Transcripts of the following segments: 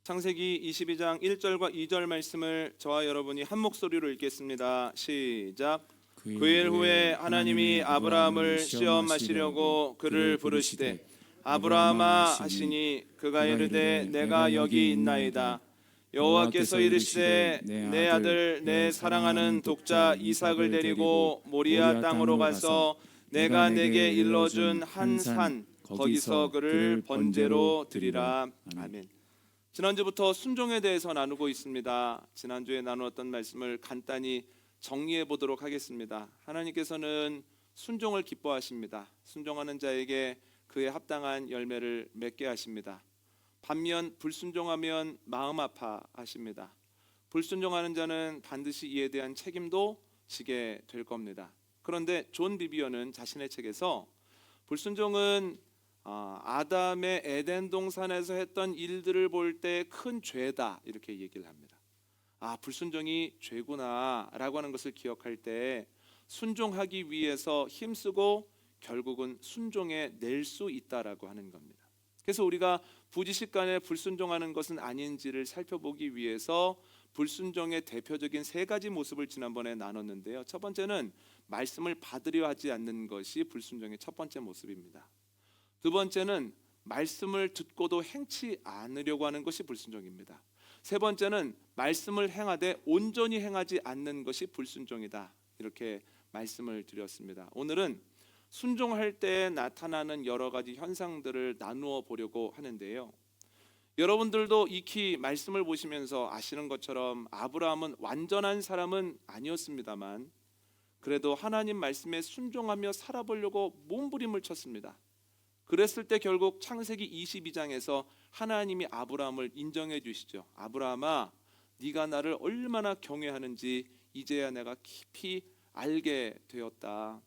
창세기 22장 1절과 2절 말씀을 저와 여러분이 한 목소리로 읽겠습니다. 시작. 그 일 후에 하나님이 아브라함을 시험하시려고 그를 부르시되 아브라함아 하시니 그가 이르되 내가 여기 있나이다. 여호와께서 이르시되 내 아들 내 사랑하는 독자 이삭을 데리고 모리아 땅으로 가서 내가 내게 일러준 한 산 거기서 그를 번제로 드리라. 아멘. 지난주부터 순종에 대해서 나누고 있습니다. 지난주에 나누었던 말씀을 간단히 정리해 보도록 하겠습니다. 하나님께서는 순종을 기뻐하십니다. 순종하는 자에게 그에 합당한 열매를 맺게 하십니다. 반면 불순종하면 마음 아파하십니다. 불순종하는 자는 반드시 이에 대한 책임도 지게 될 겁니다. 그런데 존 비비어는 자신의 책에서 불순종은 아담의 에덴 동산에서 했던 일들을 볼 때 큰 죄다 이렇게 얘기를 합니다. 불순종이 죄구나 라고 하는 것을 기억할 때 순종하기 위해서 힘쓰고 결국은 순종해 낼 수 있다라고 하는 겁니다. 그래서 우리가 부지식간에 불순종하는 것은 아닌지를 살펴보기 위해서 불순종의 대표적인 세 가지 모습을 지난번에 나눴는데요. 첫 번째는 말씀을 받으려 하지 않는 것이 불순종의 첫 번째 모습입니다. 두 번째는 말씀을 듣고도 행치 않으려고 하는 것이 불순종입니다. 세 번째는 말씀을 행하되 온전히 행하지 않는 것이 불순종이다. 이렇게 말씀을 드렸습니다. 오늘은 순종할 때 나타나는 여러 가지 현상들을 나누어 보려고 하는데요. 여러분들도 익히 말씀을 보시면서 아시는 것처럼 아브라함은 완전한 사람은 아니었습니다만 그래도 하나님 말씀에 순종하며 살아보려고 몸부림을 쳤습니다. 그랬을 때 결국 창세기 22장에서 하나님이 아브라함을 인정해 주시죠. 아브라함아, 네가 나를 얼마나 경외하는지 이제야 내가 깊이 알게 되었다.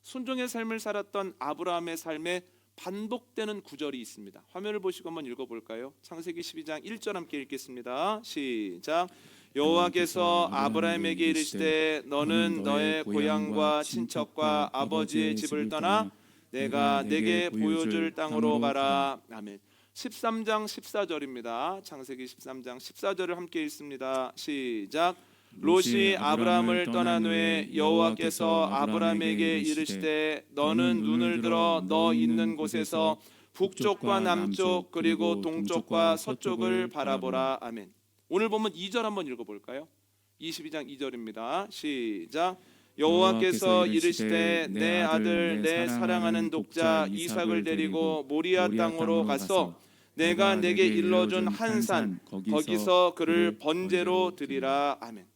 순종의 삶을 살았던 아브라함의 삶에 반복되는 구절이 있습니다. 화면을 보시고 한번 읽어볼까요? 창세기 12장 1절 함께 읽겠습니다. 시작. 여호와께서 아브라함에게 이르시되 너는 너의 고향과 친척과 아버지의 집을 떠나 내가 내게 보여줄 땅으로 가라. 아멘. 13장 14절입니다. 창세기 13장 14절을 함께 읽습니다. 시작. 롯이 아브라함을 떠난 후에 여호와께서 아브라함에게 이르시되 너는 눈을 들어 너 있는 곳에서 북쪽과 남쪽 그리고 동쪽과 서쪽을 바라보라. 아멘. 오늘 보면 2절 한번 읽어볼까요? 22장 2절입니다. 시작. 여호와께서 이르시되 내 아들 내 사랑하는 독자 이삭을 데리고 모리아 땅으로 가서 내가 내게 일러준 한 산 거기서 그를 번제로 드리라. 아멘.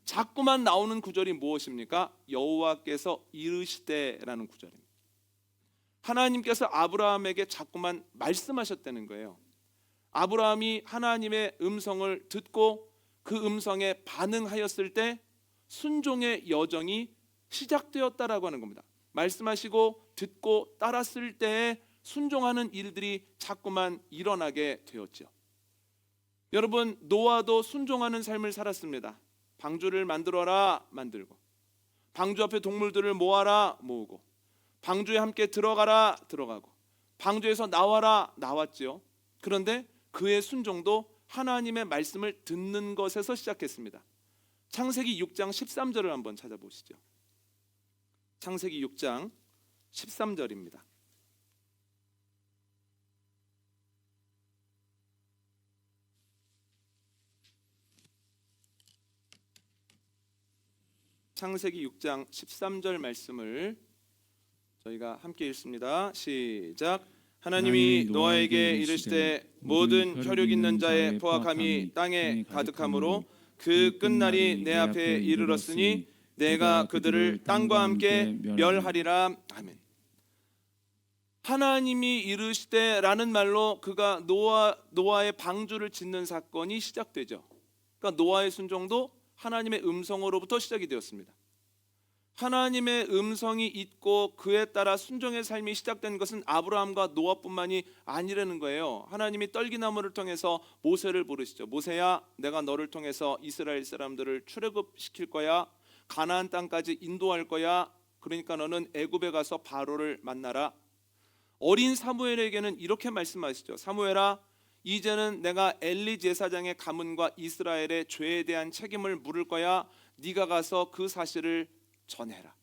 자꾸만 나오는 구절이 무엇입니까? 여호와께서 이르시되라는 구절입니다. 하나님께서 아브라함에게 자꾸만 말씀하셨다는 거예요. 아브라함이 하나님의 음성을 듣고 그 음성에 반응하였을 때 순종의 여정이 시작되었다라고 하는 겁니다. 말씀하시고 듣고 따랐을 때에 순종하는 일들이 자꾸만 일어나게 되었죠. 여러분, 노아도 순종하는 삶을 살았습니다. 방주를 만들어라 만들고, 방주 앞에 동물들을 모아라 모으고, 방주에 함께 들어가라 들어가고, 방주에서 나와라 나왔죠. 그런데 그의 순종도 하나님의 말씀을 듣는 것에서 시작했습니다. 창세기 6장 13절을 한번 찾아보시죠. 창세기 6장 13절입니다. 창세기 6장 13절 말씀을 저희가 함께 읽습니다. 시작. 하나님이 노아에게 이르시되 모든 혈육 있는 자의 포악함이 땅에 가득하므로 그 끝날이 내 앞에 이르렀으니 내가 그들을 땅과 함께 멸하리라. 아멘. 하나님이 이르시되라는 말로 그가 노아의 방주를 짓는 사건이 시작되죠. 그러니까 노아의 순종도 하나님의 음성으로부터 시작이 되었습니다. 하나님의 음성이 있고 그에 따라 순종의 삶이 시작된 것은 아브라함과 노아뿐만이 아니라는 거예요. 하나님이 떨기나무를 통해서 모세를 부르시죠. 모세야, 내가 너를 통해서 이스라엘 사람들을 출애굽시킬 거야. 가나안 땅까지 인도할 거야. 그러니까 너는 애굽에 가서 바로를 만나라. 어린 사무엘에게는 이렇게 말씀하시죠. 사무엘아, 이제는 내가 엘리 제사장의 가문과 이스라엘의 죄에 대한 책임을 물을 거야. 네가 가서 그 사실을 전해라.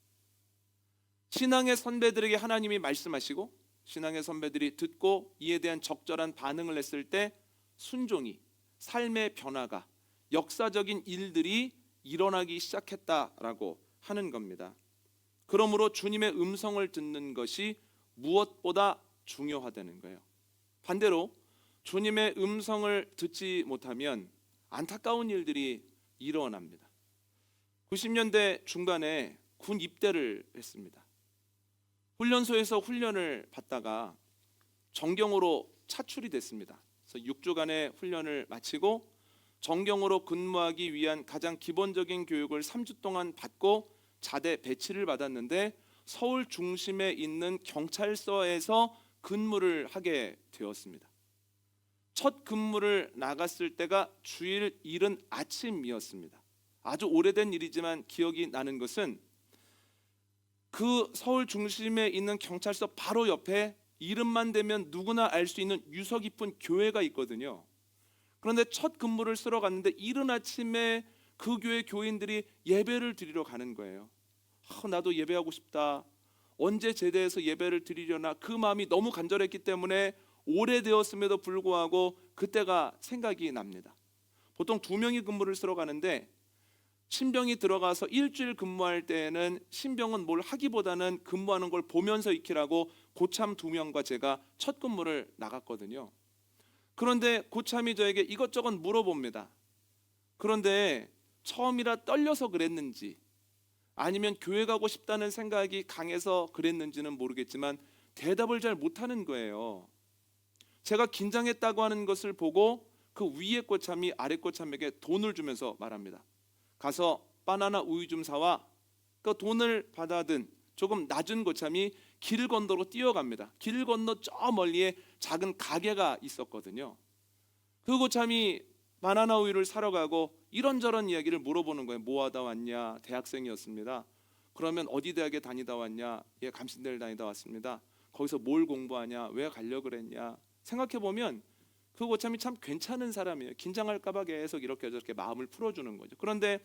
신앙의 선배들에게 하나님이 말씀하시고 신앙의 선배들이 듣고 이에 대한 적절한 반응을 했을 때 순종이, 삶의 변화가, 역사적인 일들이 일어나기 시작했다라고 하는 겁니다. 그러므로 주님의 음성을 듣는 것이 무엇보다 중요하다는 거예요. 반대로 주님의 음성을 듣지 못하면 안타까운 일들이 일어납니다. 90년대 중반에 군 입대를 했습니다. 훈련소에서 훈련을 받다가 정경으로 차출이 됐습니다. 그래서 6주간의 훈련을 마치고 정경으로 근무하기 위한 가장 기본적인 교육을 3주 동안 받고 자대 배치를 받았는데 서울 중심에 있는 경찰서에서 근무를 하게 되었습니다. 첫 근무를 나갔을 때가 주일 이른 아침이었습니다. 아주 오래된 일이지만 기억이 나는 것은 그 서울 중심에 있는 경찰서 바로 옆에 이름만 대면 누구나 알 수 있는 유서 깊은 교회가 있거든요. 그런데 첫 근무를 쓰러 갔는데 이른 아침에 그 교회 교인들이 예배를 드리러 가는 거예요. 나도 예배하고 싶다. 언제 제대해서 예배를 드리려나. 그 마음이 너무 간절했기 때문에 오래되었음에도 불구하고 그때가 생각이 납니다. 보통 2명이 근무를 쓰러 가는데 신병이 들어가서 일주일 근무할 때에는 신병은 뭘 하기보다는 근무하는 걸 보면서 익히라고 고참 2명과 제가 첫 근무를 나갔거든요. 그런데 고참이 저에게 이것저것 물어봅니다. 그런데 처음이라 떨려서 그랬는지 아니면 교회 가고 싶다는 생각이 강해서 그랬는지는 모르겠지만 대답을 잘 못하는 거예요. 제가 긴장했다고 하는 것을 보고 그 위에 고참이 아래 고참에게 돈을 주면서 말합니다. 가서 바나나 우유 좀 사와. 그 돈을 받아든 조금 낮은 고참이 길 건너로 뛰어갑니다. 길 건너 저 멀리에 작은 가게가 있었거든요. 그 고참이 바나나 우유를 사러 가고 이런저런 이야기를 물어보는 거예요. 뭐 하다 왔냐? 대학생이었습니다. 그러면 어디 대학에 다니다 왔냐? 예, 감신대를 다니다 왔습니다. 거기서 뭘 공부하냐? 왜 가려고 그랬냐? 생각해보면 그 고참이 참 괜찮은 사람이에요. 긴장할까 봐 계속 이렇게 저렇게 마음을 풀어주는 거죠. 그런데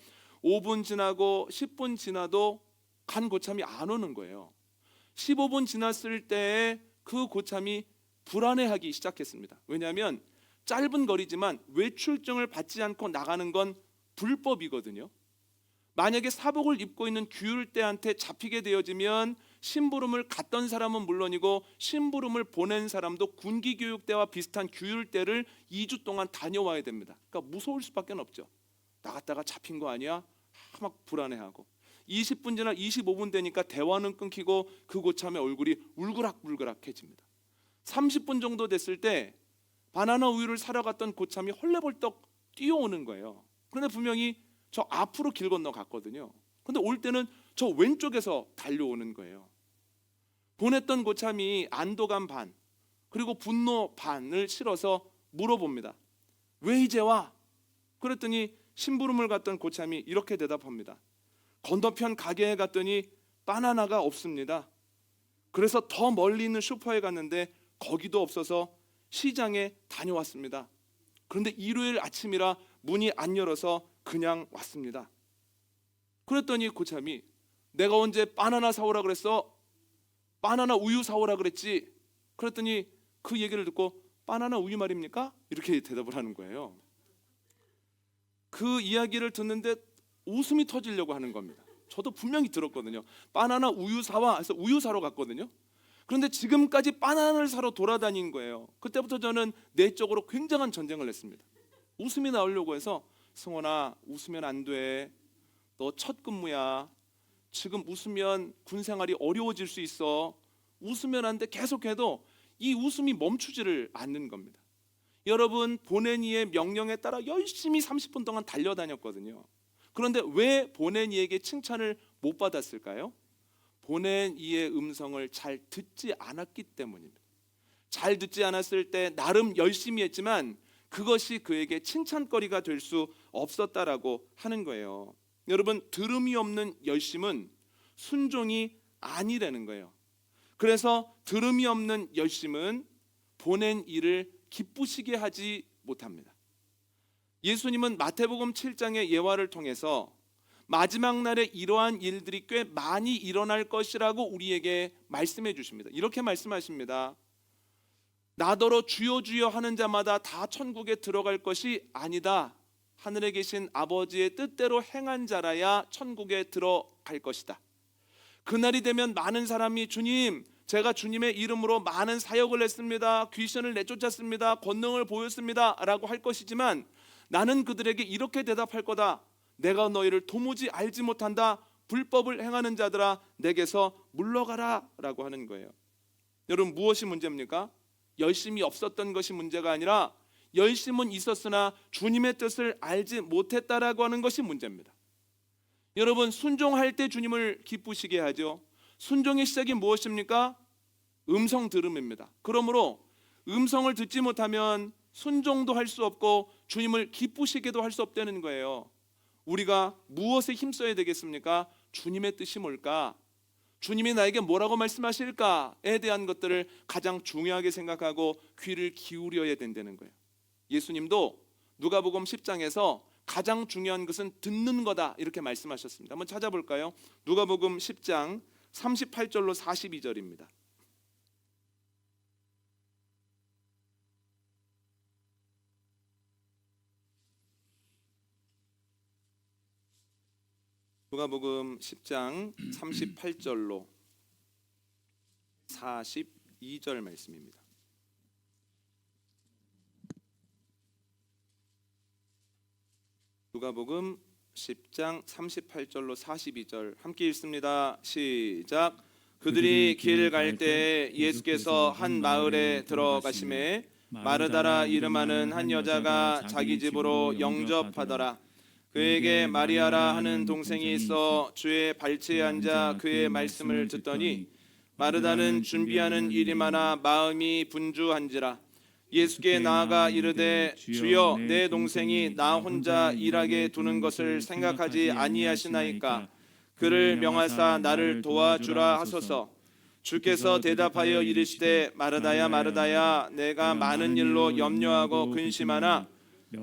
5분 지나고 10분 지나도 간 고참이 안 오는 거예요. 15분 지났을 때에 그 고참이 불안해하기 시작했습니다. 왜냐하면 짧은 거리지만 외출증을 받지 않고 나가는 건 불법이거든요. 만약에 사복을 입고 있는 규율대한테 잡히게 되어지면 심부름을 갔던 사람은 물론이고 심부름을 보낸 사람도 군기교육대와 비슷한 규율대를 2주 동안 다녀와야 됩니다. 그러니까 무서울 수밖에 없죠. 나갔다가 잡힌 거 아니야? 막 불안해하고 20분 지나 25분 되니까 대화는 끊기고 그 고참의 얼굴이 울그락불그락해집니다. 30분 정도 됐을 때 바나나 우유를 사러 갔던 고참이 헐레벌떡 뛰어오는 거예요. 그런데 분명히 저 앞으로 길 건너 갔거든요. 근데 올 때는 저 왼쪽에서 달려오는 거예요. 보냈던 고참이 안도감 반 그리고 분노 반을 실어서 물어봅니다. 왜 이제 와? 그랬더니 심부름을 갔던 고참이 이렇게 대답합니다. 건너편 가게에 갔더니 바나나가 없습니다. 그래서 더 멀리 있는 슈퍼에 갔는데 거기도 없어서 시장에 다녀왔습니다. 그런데 일요일 아침이라 문이 안 열어서 그냥 왔습니다. 그랬더니 고참이 내가 언제 바나나 사오라 그랬어? 바나나 우유 사오라 그랬지. 그랬더니 그 얘기를 듣고 바나나 우유 말입니까? 이렇게 대답을 하는 거예요. 그 이야기를 듣는데 웃음이 터지려고 하는 겁니다. 저도 분명히 들었거든요. 바나나 우유 사와 해서 우유 사러 갔거든요. 그런데 지금까지 바나나를 사러 돌아다닌 거예요. 그때부터 저는 내적으로 굉장한 전쟁을 했습니다. 웃음이 나오려고 해서 승원아 웃으면 안 돼. 너 첫 근무야. 지금 웃으면 군 생활이 어려워질 수 있어. 웃으면 안 돼. 계속해도 이 웃음이 멈추지를 않는 겁니다. 여러분 보낸 이의 명령에 따라 열심히 30분 동안 달려다녔거든요. 그런데 왜 보낸 이에게 칭찬을 못 받았을까요? 보낸 이의 음성을 잘 듣지 않았기 때문입니다. 잘 듣지 않았을 때 나름 열심히 했지만 그것이 그에게 칭찬거리가 될 수 없었다라고 하는 거예요. 여러분 들음이 없는 열심은 순종이 아니라는 거예요. 그래서 들음이 없는 열심은 보낸 일을 기쁘시게 하지 못합니다. 예수님은 마태복음 7장의 예화를 통해서 마지막 날에 이러한 일들이 꽤 많이 일어날 것이라고 우리에게 말씀해 주십니다. 이렇게 말씀하십니다. 나더러 주여 주여 하는 자마다 다 천국에 들어갈 것이 아니다. 하늘에 계신 아버지의 뜻대로 행한 자라야 천국에 들어갈 것이다. 그날이 되면 많은 사람이 주님, 제가 주님의 이름으로 많은 사역을 했습니다. 귀신을 내쫓았습니다. 권능을 보였습니다. 라고 할 것이지만 나는 그들에게 이렇게 대답할 거다. 내가 너희를 도무지 알지 못한다. 불법을 행하는 자들아, 내게서 물러가라. 라고 하는 거예요. 여러분, 무엇이 문제입니까? 열심이 없었던 것이 문제가 아니라 열심은 있었으나 주님의 뜻을 알지 못했다라고 하는 것이 문제입니다. 여러분, 순종할 때 주님을 기쁘시게 하죠. 순종의 시작이 무엇입니까? 음성 들음입니다. 그러므로 음성을 듣지 못하면 순종도 할 수 없고 주님을 기쁘시게도 할 수 없다는 거예요. 우리가 무엇에 힘써야 되겠습니까? 주님의 뜻이 뭘까? 주님이 나에게 뭐라고 말씀하실까에 대한 것들을 가장 중요하게 생각하고 귀를 기울여야 된다는 거예요. 예수님도 누가복음 10장에서 가장 중요한 것은 듣는 거다 이렇게 말씀하셨습니다. 한번 찾아볼까요? 누가복음 10장 38절로 42절입니다. 누가복음 10장 38절로 42절 말씀입니다. 누가복음 10장 38절로 42절 함께 읽습니다. 시작. 그들이 길 갈 때 예수께서 한 마을에 들어가심에 마르다라 이름하는 한 여자가 자기 집으로 영접하더라. 그에게 마리아라 하는 동생이 있어 주의 발치에 앉아 그의 말씀을 듣더니 마르다는 준비하는 일이 많아 마음이 분주한지라. 예수께 나아가 이르되 주여, 내 동생이 나 혼자 일하게 두는 것을 생각하지 아니하시나이까. 그를 명하사 나를 도와주라 하소서. 주께서 대답하여 이르시되 마르다야 마르다야, 내가 많은 일로 염려하고 근심하나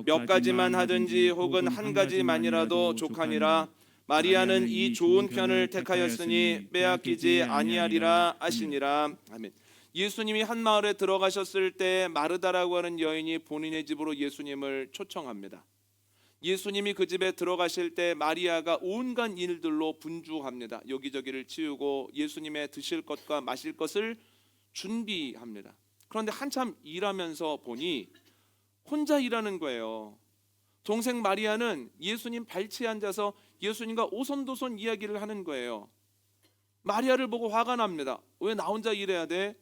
몇 가지만 하든지 혹은 한 가지만이라도 족하니라. 마리아는 이 좋은 편을 택하였으니 빼앗기지 아니하리라 하시니라. 아멘. 예수님이 한 마을에 들어가셨을 때 마르다라고 하는 여인이 본인의 집으로 예수님을 초청합니다. 예수님이 그 집에 들어가실 때 마리아가 온갖 일들로 분주합니다. 여기저기를 치우고 예수님의 드실 것과 마실 것을 준비합니다. 그런데 한참 일하면서 보니 혼자 일하는 거예요. 동생 마리아는 예수님 발치에 앉아서 예수님과 오손도손 이야기를 하는 거예요. 마리아를 보고 화가 납니다. 왜 나 혼자 일해야 돼?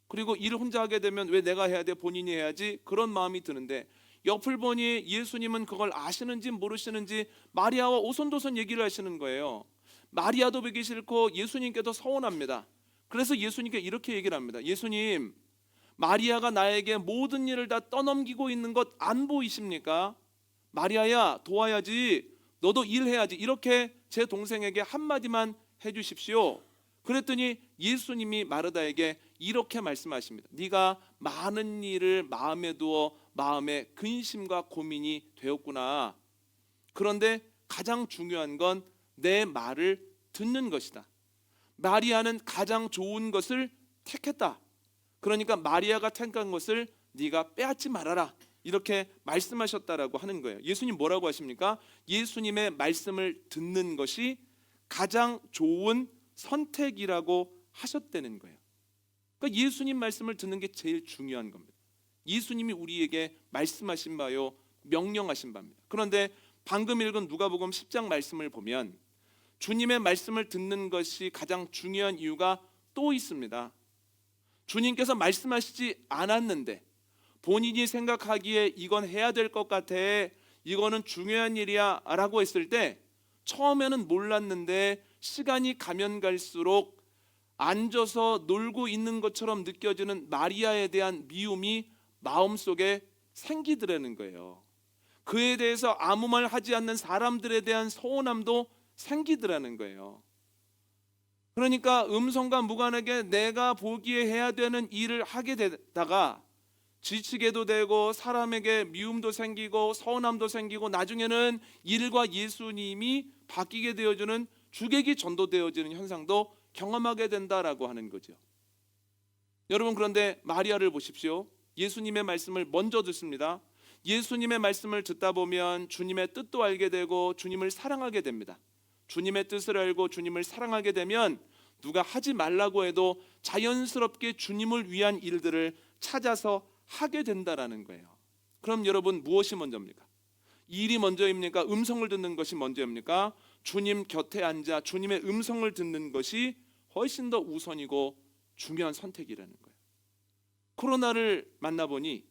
그리고 일을 혼자 하게 되면 왜 내가 해야 돼? 본인이 해야지. 그런 마음이 드는데 옆을 보니 예수님은 그걸 아시는지 모르시는지 마리아와 오손도손 얘기를 하시는 거예요. 마리아도 보기 싫고 예수님께도 서운합니다. 그래서 예수님께 이렇게 얘기를 합니다. 예수님, 마리아가 나에게 모든 일을 다 떠넘기고 있는 것 안 보이십니까? 마리아야, 도와야지. 너도 일해야지. 이렇게 제 동생에게 한마디만 해주십시오. 그랬더니 예수님이 마르다에게 이렇게 말씀하십니다. 네가 많은 일을 마음에 두어 마음에 근심과 고민이 되었구나. 그런데 가장 중요한 건 내 말을 듣는 것이다. 마리아는 가장 좋은 것을 택했다. 그러니까 마리아가 택한 것을 네가 빼앗지 말아라. 이렇게 말씀하셨다라고 하는 거예요. 예수님 뭐라고 하십니까? 예수님의 말씀을 듣는 것이 가장 좋은 선택이라고 하셨다는 거예요. 그러니까 예수님 말씀을 듣는 게 제일 중요한 겁니다. 예수님이 우리에게 말씀하신 바요, 명령하신 바입니다. 그런데 방금 읽은 누가복음 10장 말씀을 보면 주님의 말씀을 듣는 것이 가장 중요한 이유가 또 있습니다. 주님께서 말씀하시지 않았는데 본인이 생각하기에 이건 해야 될 것 같아, 이거는 중요한 일이야 라고 했을 때 처음에는 몰랐는데 시간이 가면 갈수록 앉아서 놀고 있는 것처럼 느껴지는 마리아에 대한 미움이 마음속에 생기더라는 거예요. 그에 대해서 아무 말 하지 않는 사람들에 대한 서운함도 생기더라는 거예요. 그러니까 음성과 무관하게 내가 보기에 해야 되는 일을 하게 되다가 지치게도 되고 사람에게 미움도 생기고 서운함도 생기고 나중에는 일과 예수님이 바뀌게 되어주는 주객이 전도되어지는 현상도 경험하게 된다라고 하는 거죠. 여러분, 그런데 마리아를 보십시오. 예수님의 말씀을 먼저 듣습니다. 예수님의 말씀을 듣다 보면 주님의 뜻도 알게 되고 주님을 사랑하게 됩니다. 주님의 뜻을 알고 주님을 사랑하게 되면 누가 하지 말라고 해도 자연스럽게 주님을 위한 일들을 찾아서 하게 된다라는 거예요. 그럼 여러분, 무엇이 먼저입니까? 일이 먼저입니까? 음성을 듣는 것이 먼저입니까? 주님 곁에 앉아 주님의 음성을 듣는 것이 훨씬 더 우선이고 중요한 선택이라는 거예요. 코로나를 만나보니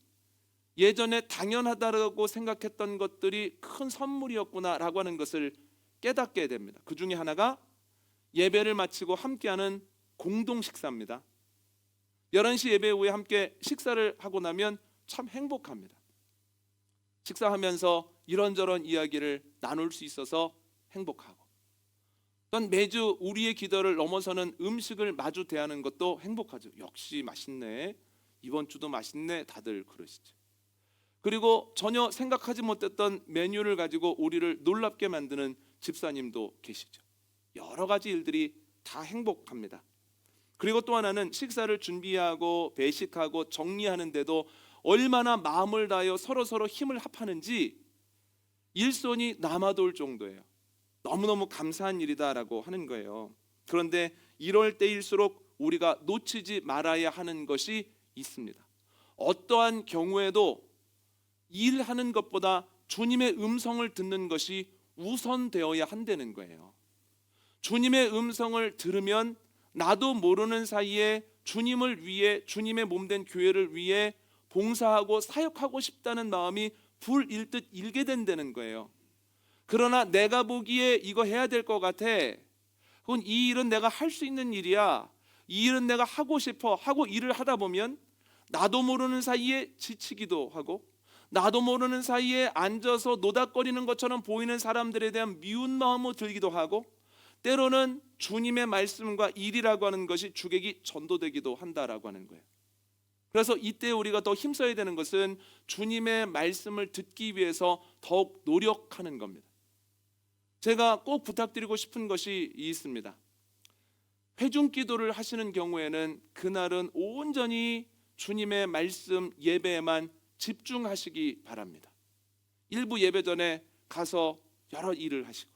예전에 당연하다고 생각했던 것들이 큰 선물이었구나라고 하는 것을 깨닫게 됩니다. 그 중에 하나가 예배를 마치고 함께하는 공동 식사입니다. 11시 예배 후에 함께 식사를 하고 나면 참 행복합니다. 식사하면서 이런저런 이야기를 나눌 수 있어서 행복하고, 또 매주 우리의 기도를 넘어서는 음식을 마주 대하는 것도 행복하죠. 역시 맛있네, 이번 주도 맛있네, 다들 그러시죠. 그리고 전혀 생각하지 못했던 메뉴를 가지고 우리를 놀랍게 만드는 집사님도 계시죠. 여러 가지 일들이 다 행복합니다. 그리고 또 하나는 식사를 준비하고 배식하고 정리하는데도 얼마나 마음을 다하여 서로 힘을 합하는지 일손이 남아돌 정도예요. 너무너무 감사한 일이다라고 하는 거예요. 그런데 이럴 때일수록 우리가 놓치지 말아야 하는 것이 있습니다. 어떠한 경우에도 일하는 것보다 주님의 음성을 듣는 것이 우선되어야 한다는 거예요. 주님의 음성을 들으면 나도 모르는 사이에 주님을 위해, 주님의 몸된 교회를 위해 봉사하고 사역하고 싶다는 마음이 불일듯 일게 된다는 거예요. 그러나 내가 보기에 이거 해야 될 것 같아, 그건 이 일은 내가 할 수 있는 일이야, 이 일은 내가 하고 싶어 하고 일을 하다 보면 나도 모르는 사이에 지치기도 하고, 나도 모르는 사이에 앉아서 노닥거리는 것처럼 보이는 사람들에 대한 미운 마음이 들기도 하고, 때로는 주님의 말씀과 일이라고 하는 것이 주객이 전도되기도 한다라고 하는 거예요. 그래서 이때 우리가 더 힘써야 되는 것은 주님의 말씀을 듣기 위해서 더욱 노력하는 겁니다. 제가 꼭 부탁드리고 싶은 것이 있습니다. 회중 기도를 하시는 경우에는 그날은 온전히 주님의 말씀 예배에만 집중하시기 바랍니다. 일부 예배 전에 가서 여러 일을 하시고,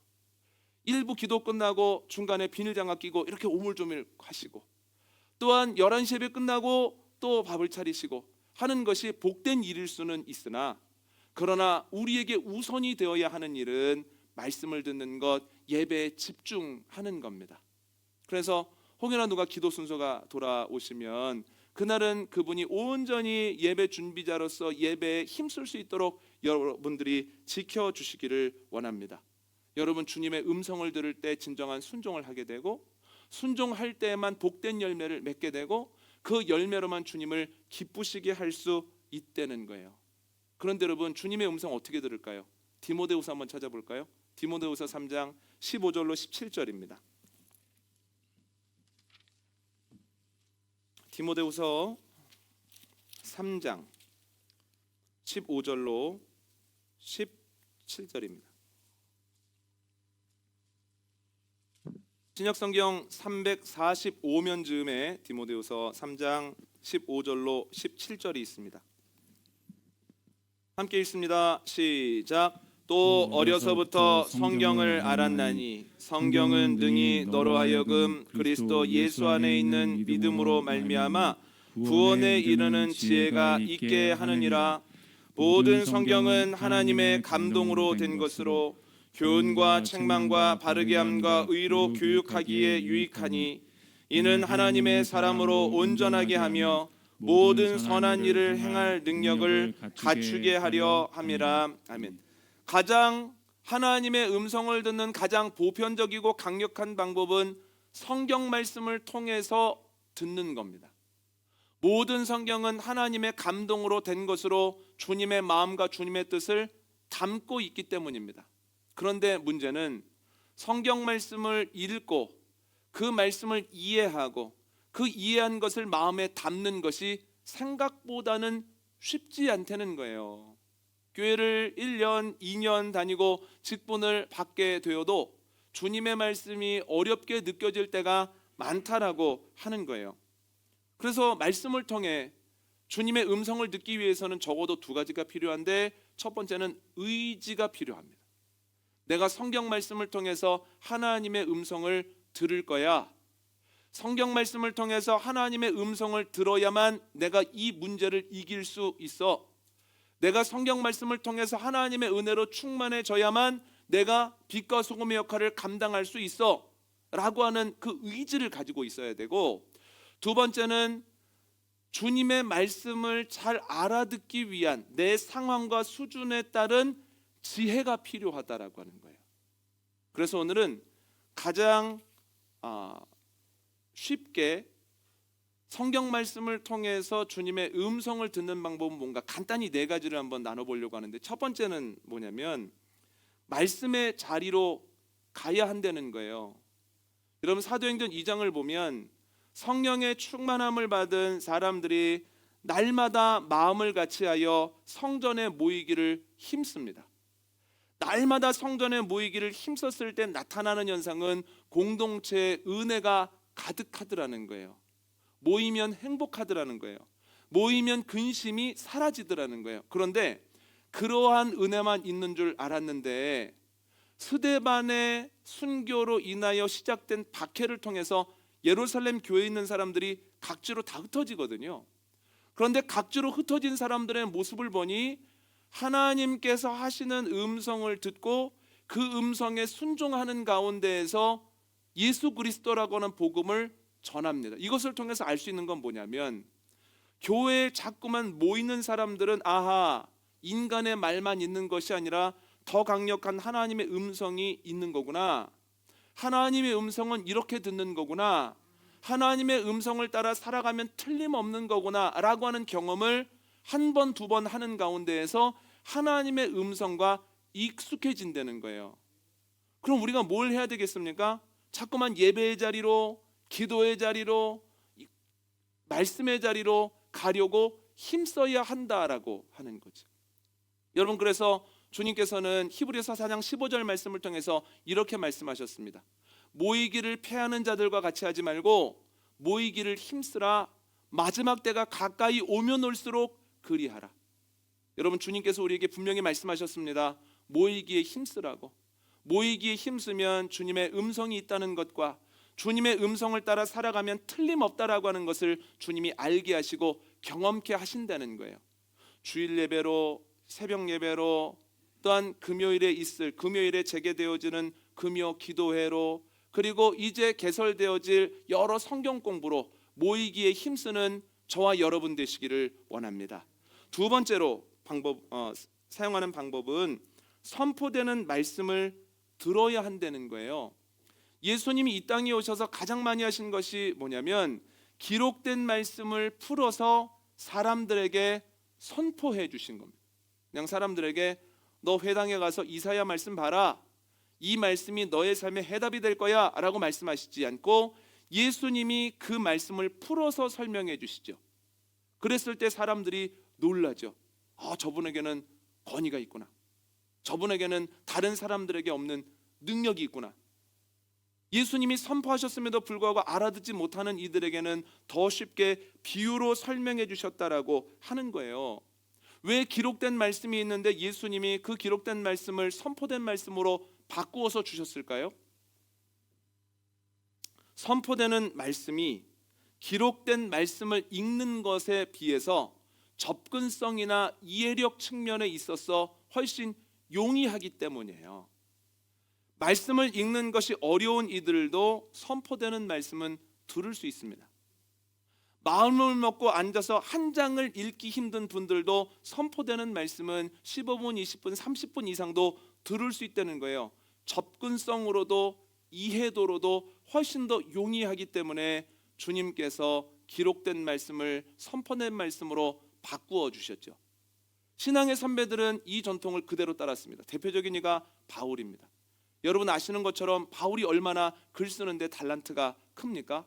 일부 기도 끝나고 중간에 비닐장갑 끼고 이렇게 오물조물 하시고, 또한 11시 예배 끝나고 또 밥을 차리시고 하는 것이 복된 일일 수는 있으나, 그러나 우리에게 우선이 되어야 하는 일은 말씀을 듣는 것, 예배에 집중하는 겁니다. 그래서 혹여나 누가 기도 순서가 돌아오시면 그날은 그분이 온전히 예배 준비자로서 예배에 힘쓸 수 있도록 여러분들이 지켜주시기를 원합니다. 여러분, 주님의 음성을 들을 때 진정한 순종을 하게 되고, 순종할 때에만 복된 열매를 맺게 되고, 그 열매로만 주님을 기쁘시게 할 수 있다는 거예요. 그런데 여러분, 주님의 음성 어떻게 들을까요? 디모데후서 한번 찾아볼까요? 디모데후서 3장 15절로 17절입니다. 디모데후서 3장 15절로 17절입니다. 신약성경 345면 즈음에 디모데후서 3장 15절로 17절이 있습니다. 함께 읽습니다. 시작. 또 어려서부터 성경을 알았나니 성경은 능히 너로 하여금 그리스도 예수 안에 있는 믿음으로 말미암아 구원에 이르는 지혜가 있게 하느니라. 모든 성경은 하나님의 감동으로 된 것으로 교훈과 책망과 바르게 함과 의로 교육하기에 유익하니, 이는 하나님의 사람으로 온전하게 하며 모든 선한 일을 행할 능력을 갖추게 하려 함이라. 아멘. 가장 하나님의 음성을 듣는 가장 보편적이고 강력한 방법은 성경 말씀을 통해서 듣는 겁니다. 모든 성경은 하나님의 감동으로 된 것으로 주님의 마음과 주님의 뜻을 담고 있기 때문입니다. 그런데 문제는 성경 말씀을 읽고 그 말씀을 이해하고 그 이해한 것을 마음에 담는 것이 생각보다는 쉽지 않다는 거예요. 교회를 1년, 2년 다니고 직분을 받게 되어도 주님의 말씀이 어렵게 느껴질 때가 많다라고 하는 거예요. 그래서 말씀을 통해 주님의 음성을 듣기 위해서는 적어도 두 가지가 필요한데, 첫 번째는 의지가 필요합니다. 내가 성경 말씀을 통해서 하나님의 음성을 들을 거야. 성경 말씀을 통해서 하나님의 음성을 들어야만 내가 이 문제를 이길 수 있어. 내가 성경 말씀을 통해서 하나님의 은혜로 충만해져야만 내가 빛과 소금의 역할을 감당할 수 있어 라고 하는 그 의지를 가지고 있어야 되고, 두 번째는 주님의 말씀을 잘 알아듣기 위한 내 상황과 수준에 따른 지혜가 필요하다라고 하는 거예요. 그래서 오늘은 가장 쉽게 성경 말씀을 통해서 주님의 음성을 듣는 방법은 뭔가 간단히 네 가지를 한번 나눠보려고 하는데, 첫 번째는 뭐냐면 말씀의 자리로 가야 한다는 거예요. 여러분, 사도행전 2장을 보면 성령의 충만함을 받은 사람들이 날마다 마음을 같이하여 성전에 모이기를 힘씁니다. 날마다 성전에 모이기를 힘썼을 때 나타나는 현상은 공동체의 은혜가 가득하더라는 거예요. 모이면 행복하더라는 거예요. 모이면 근심이 사라지더라는 거예요. 그런데 그러한 은혜만 있는 줄 알았는데 스데반의 순교로 인하여 시작된 박해를 통해서 예루살렘 교회에 있는 사람들이 각지로 다 흩어지거든요. 그런데 각지로 흩어진 사람들의 모습을 보니 하나님께서 하시는 음성을 듣고 그 음성에 순종하는 가운데에서 예수 그리스도라고 하는 복음을 전합니다. 이것을 통해서 알 수 있는 건 뭐냐면, 교회에 자꾸만 모이는 사람들은 아하, 인간의 말만 있는 것이 아니라 더 강력한 하나님의 음성이 있는 거구나, 하나님의 음성은 이렇게 듣는 거구나, 하나님의 음성을 따라 살아가면 틀림없는 거구나 라고 하는 경험을 한 번, 두 번 하는 가운데에서 하나님의 음성과 익숙해진다는 거예요. 그럼 우리가 뭘 해야 되겠습니까? 자꾸만 예배의 자리로, 기도의 자리로, 말씀의 자리로 가려고 힘써야 한다라고 하는 거죠. 여러분, 그래서 주님께서는 히브리서 4장 15절 말씀을 통해서 이렇게 말씀하셨습니다. 모이기를 패하는 자들과 같이 하지 말고 모이기를 힘쓰라. 마지막 때가 가까이 오면 올수록 그리하라. 여러분, 주님께서 우리에게 분명히 말씀하셨습니다. 모이기에 힘쓰라고. 모이기에 힘쓰면 주님의 음성이 있다는 것과 주님의 음성을 따라 살아가면 틀림없다라고 하는 것을 주님이 알게 하시고 경험케 하신다는 거예요. 주일 예배로, 새벽 예배로, 또한 금요일에 재개되어지는 금요 기도회로, 그리고 이제 개설되어질 여러 성경 공부로 모이기에 힘쓰는 저와 여러분 되시기를 원합니다. 두 번째로 사용하는 방법은 선포되는 말씀을 들어야 한다는 거예요. 예수님이 이 땅에 오셔서 가장 많이 하신 것이 뭐냐면 기록된 말씀을 풀어서 사람들에게 선포해 주신 겁니다. 그냥 사람들에게 너 회당에 가서 이사야 말씀 봐라, 이 말씀이 너의 삶의 해답이 될 거야 라고 말씀하시지 않고 예수님이 그 말씀을 풀어서 설명해 주시죠. 그랬을 때 사람들이 놀라죠. 저분에게는 권위가 있구나, 저분에게는 다른 사람들에게 없는 능력이 있구나. 예수님이 선포하셨음에도 불구하고 알아듣지 못하는 이들에게는 더 쉽게 비유로 설명해 주셨다라고 하는 거예요. 왜 기록된 말씀이 있는데 예수님이 그 기록된 말씀을 선포된 말씀으로 바꾸어서 주셨을까요? 선포되는 말씀이 기록된 말씀을 읽는 것에 비해서 접근성이나 이해력 측면에 있어서 훨씬 용이하기 때문이에요. 말씀을 읽는 것이 어려운 이들도 선포되는 말씀은 들을 수 있습니다. 마음을 먹고 앉아서 한 장을 읽기 힘든 분들도 선포되는 말씀은 15분, 20분, 30분 이상도 들을 수 있다는 거예요. 접근성으로도 이해도로도 훨씬 더 용이하기 때문에 주님께서 기록된 말씀을 선포된 말씀으로 바꾸어 주셨죠. 신앙의 선배들은 이 전통을 그대로 따랐습니다. 대표적인 이가 바울입니다. 여러분 아시는 것처럼 바울이 얼마나 글 쓰는데 달란트가 큽니까?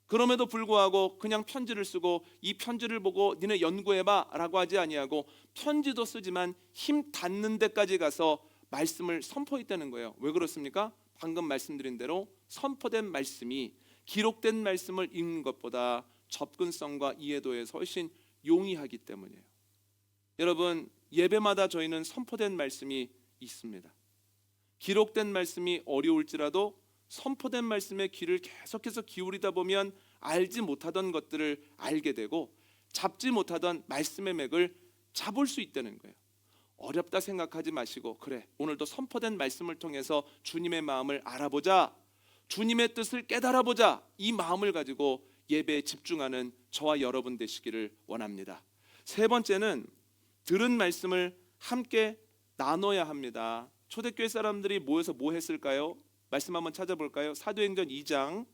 그럼에도 불구하고 그냥 편지를 쓰고 이 편지를 보고 니네 연구해봐 라고 하지 아니하고 편지도 쓰지만 힘 닿는 데까지 가서 말씀을 선포했다는 거예요. 왜 그렇습니까? 방금 말씀드린 대로 선포된 말씀이 기록된 말씀을 읽는 것보다 접근성과 이해도에서 훨씬 용이하기 때문이에요. 여러분, 예배마다 저희는 선포된 말씀이 있습니다. 기록된 말씀이 어려울지라도 선포된 말씀에 귀를 계속해서 기울이다 보면 알지 못하던 것들을 알게 되고 잡지 못하던 말씀의 맥을 잡을 수 있다는 거예요. 어렵다 생각하지 마시고, 그래, 오늘도 선포된 말씀을 통해서 주님의 마음을 알아보자, 주님의 뜻을 깨달아보자, 이 마음을 가지고 예배에 집중하는 저와 여러분 되시기를 원합니다. 세 번째는 들은 말씀을 함께 나눠야 합니다. 초대교회 사람들이 모여서 뭐 했을까요? 말씀 한번 찾아볼까요? 사도행전 2장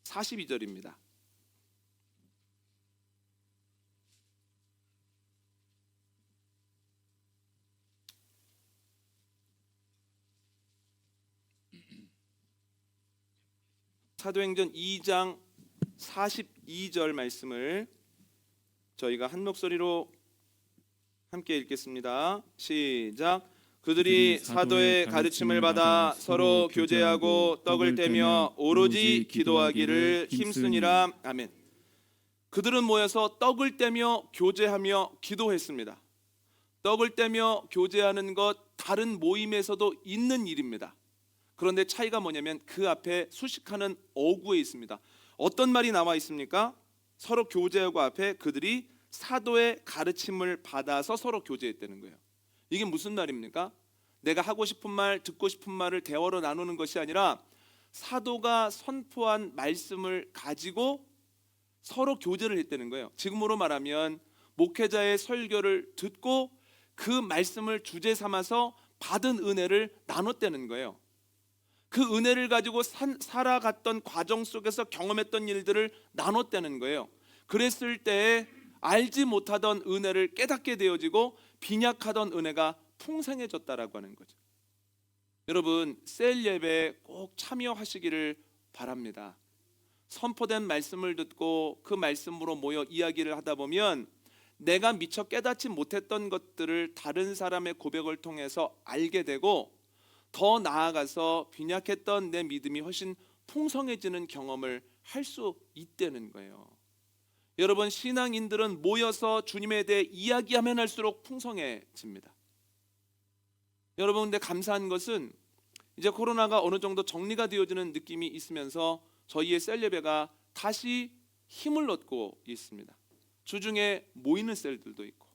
42절입니다. 사도행전 2장 42절 말씀을 저희가 한 목소리로 함께 읽겠습니다. 시작. 그들이 사도의 가르침을 받아 서로 교제하고 떡을 떼며 오로지 기도하기를 힘쓰니라. 아멘. 그들은 모여서 떡을 떼며 교제하며 기도했습니다. 떡을 떼며 교제하는 것 다른 모임에서도 있는 일입니다. 그런데 차이가 뭐냐면 그 앞에 수식하는 어구에 있습니다. 어떤 말이 나와 있습니까? 서로 교제하고 앞에 그들이 사도의 가르침을 받아서 서로 교제했다는 거예요. 이게 무슨 말입니까? 내가 하고 싶은 말, 듣고 싶은 말을 대화로 나누는 것이 아니라 사도가 선포한 말씀을 가지고 서로 교제를 했다는 거예요. 지금으로 말하면 목회자의 설교를 듣고 그 말씀을 주제 삼아서 받은 은혜를 나눴다는 거예요. 그 은혜를 가지고 살아갔던 과정 속에서 경험했던 일들을 나눴다는 거예요. 그랬을 때 알지 못하던 은혜를 깨닫게 되어지고 빈약하던 은혜가 풍성해졌다라고 하는 거죠. 여러분, 셀 예배에 꼭 참여하시기를 바랍니다. 선포된 말씀을 듣고 그 말씀으로 모여 이야기를 하다 보면 내가 미처 깨닫지 못했던 것들을 다른 사람의 고백을 통해서 알게 되고 더 나아가서 빈약했던 내 믿음이 훨씬 풍성해지는 경험을 할 수 있다는 거예요. 여러분, 신앙인들은 모여서 주님에 대해 이야기하면 할수록 풍성해집니다. 여러분, 근데 감사한 것은 이제 코로나가 어느 정도 정리가 되어지는 느낌이 있으면서 저희의 셀 예배가 다시 힘을 얻고 있습니다. 주중에 모이는 셀들도 있고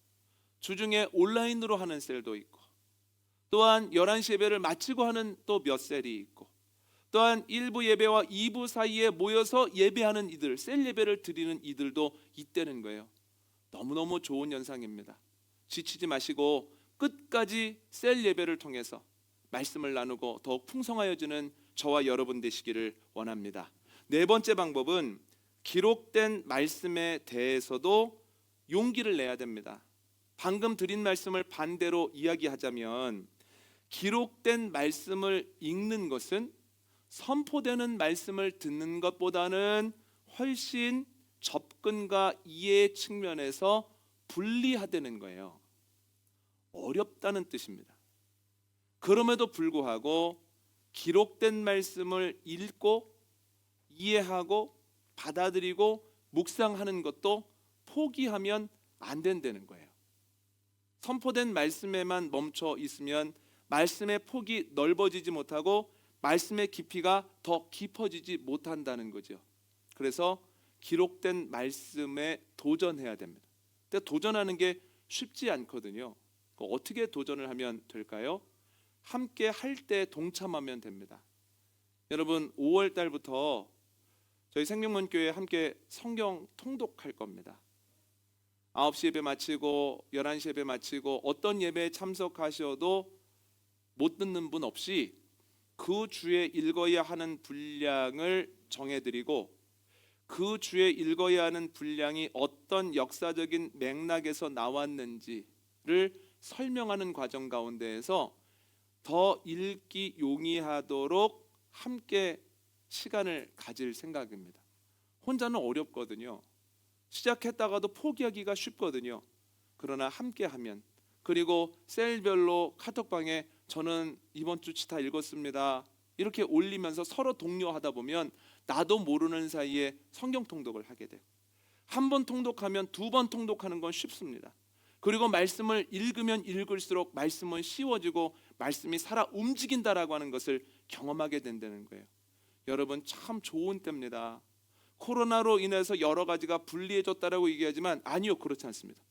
주중에 온라인으로 하는 셀도 있고 또한 11시 예배를 마치고 하는 또 몇 셀이 있고 또한 1부 예배와 2부 사이에 모여서 예배하는 이들, 셀 예배를 드리는 이들도 있다는 거예요. 너무너무 좋은 현상입니다. 지치지 마시고 끝까지 셀 예배를 통해서 말씀을 나누고 더욱 풍성하여지는 저와 여러분 되시기를 원합니다. 네 번째 방법은 기록된 말씀에 대해서도 용기를 내야 됩니다. 방금 드린 말씀을 반대로 이야기하자면 기록된 말씀을 읽는 것은 선포되는 말씀을 듣는 것보다는 훨씬 접근과 이해 측면에서 불리하다는 거예요. 어렵다는 뜻입니다. 그럼에도 불구하고 기록된 말씀을 읽고 이해하고 받아들이고 묵상하는 것도 포기하면 안 된다는 거예요. 선포된 말씀에만 멈춰 있으면 말씀의 폭이 넓어지지 못하고 말씀의 깊이가 더 깊어지지 못한다는 거죠. 그래서 기록된 말씀에 도전해야 됩니다. 근데 도전하는 게 쉽지 않거든요. 어떻게 도전을 하면 될까요? 함께 할 때 동참하면 됩니다. 여러분, 5월 달부터 저희 생명문교회 함께 성경 통독할 겁니다. 9시 예배 마치고 11시 예배 마치고 어떤 예배에 참석하셔도 못 듣는 분 없이 그 주에 읽어야 하는 분량을 정해드리고 그 주에 읽어야 하는 분량이 어떤 역사적인 맥락에서 나왔는지를 설명하는 과정 가운데에서 더 읽기 용이하도록 함께 시간을 가질 생각입니다. 혼자는 어렵거든요. 시작했다가도 포기하기가 쉽거든요. 그러나 함께하면, 그리고 셀별로 카톡방에 저는 이번 주 다 읽었습니다 이렇게 올리면서 서로 독려하다 보면 나도 모르는 사이에 성경 통독을 하게 돼요. 한 번 통독하면 두 번 통독하는 건 쉽습니다. 그리고 말씀을 읽으면 읽을수록 말씀은 쉬워지고 말씀이 살아 움직인다라고 하는 것을 경험하게 된다는 거예요. 여러분, 참 좋은 때입니다. 코로나로 인해서 여러 가지가 불리해졌다라고 얘기하지만 아니요, 그렇지 않습니다.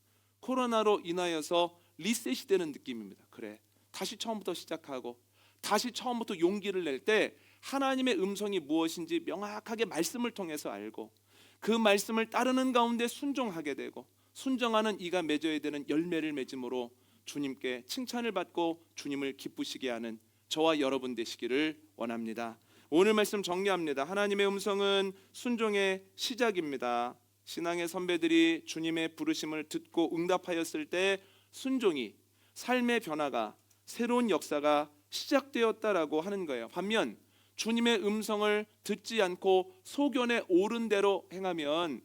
코로나로 인하여서 리셋이 되는 느낌입니다. 그래, 다시 처음부터 시작하고 다시 처음부터 용기를 낼 때 하나님의 음성이 무엇인지 명확하게 말씀을 통해서 알고 그 말씀을 따르는 가운데 순종하게 되고 순종하는 이가 맺어야 되는 열매를 맺음으로 주님께 칭찬을 받고 주님을 기쁘시게 하는 저와 여러분 되시기를 원합니다. 오늘 말씀 정리합니다. 하나님의 음성은 순종의 시작입니다. 신앙의 선배들이 주님의 부르심을 듣고 응답하였을 때 순종이 삶의 변화가, 새로운 역사가 시작되었다라고 하는 거예요. 반면 주님의 음성을 듣지 않고 소견에 옳은 대로 행하면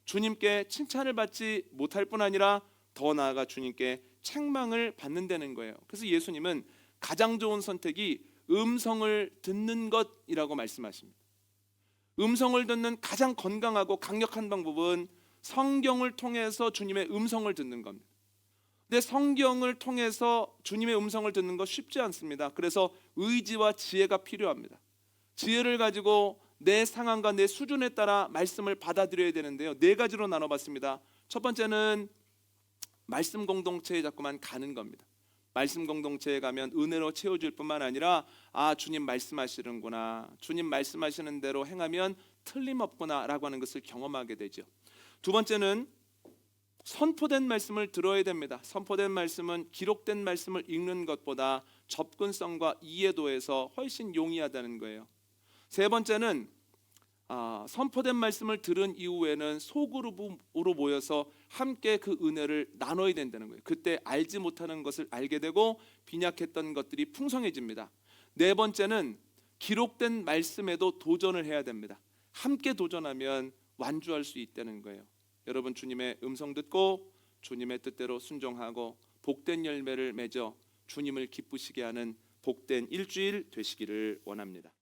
주님께 칭찬을 받지 못할 뿐 아니라 더 나아가 주님께 책망을 받는다는 거예요. 그래서 예수님은 가장 좋은 선택이 음성을 듣는 것이라고 말씀하십니다. 음성을 듣는 가장 건강하고 강력한 방법은 성경을 통해서 주님의 음성을 듣는 겁니다. 근데 성경을 통해서 주님의 음성을 듣는 거 쉽지 않습니다. 그래서 의지와 지혜가 필요합니다. 지혜를 가지고 내 상황과 내 수준에 따라 말씀을 받아들여야 되는데요. 네 가지로 나눠봤습니다. 첫 번째는 말씀 공동체에 자꾸만 가는 겁니다. 말씀 공동체에 가면 은혜로 채워질 뿐만 아니라 주님 말씀하시는구나, 주님 말씀하시는 대로 행하면 틀림없구나 라고 하는 것을 경험하게 되죠. 두 번째는 선포된 말씀을 들어야 됩니다. 선포된 말씀은 기록된 말씀을 읽는 것보다 접근성과 이해도에서 훨씬 용이하다는 거예요. 세 번째는 선포된 말씀을 들은 이후에는 소그룹으로 모여서 함께 그 은혜를 나눠야 된다는 거예요. 그때 알지 못하는 것을 알게 되고 빈약했던 것들이 풍성해집니다. 네 번째는 기록된 말씀에도 도전을 해야 됩니다. 함께 도전하면 완주할 수 있다는 거예요. 여러분, 주님의 음성 듣고 주님의 뜻대로 순종하고 복된 열매를 맺어 주님을 기쁘시게 하는 복된 일주일 되시기를 원합니다.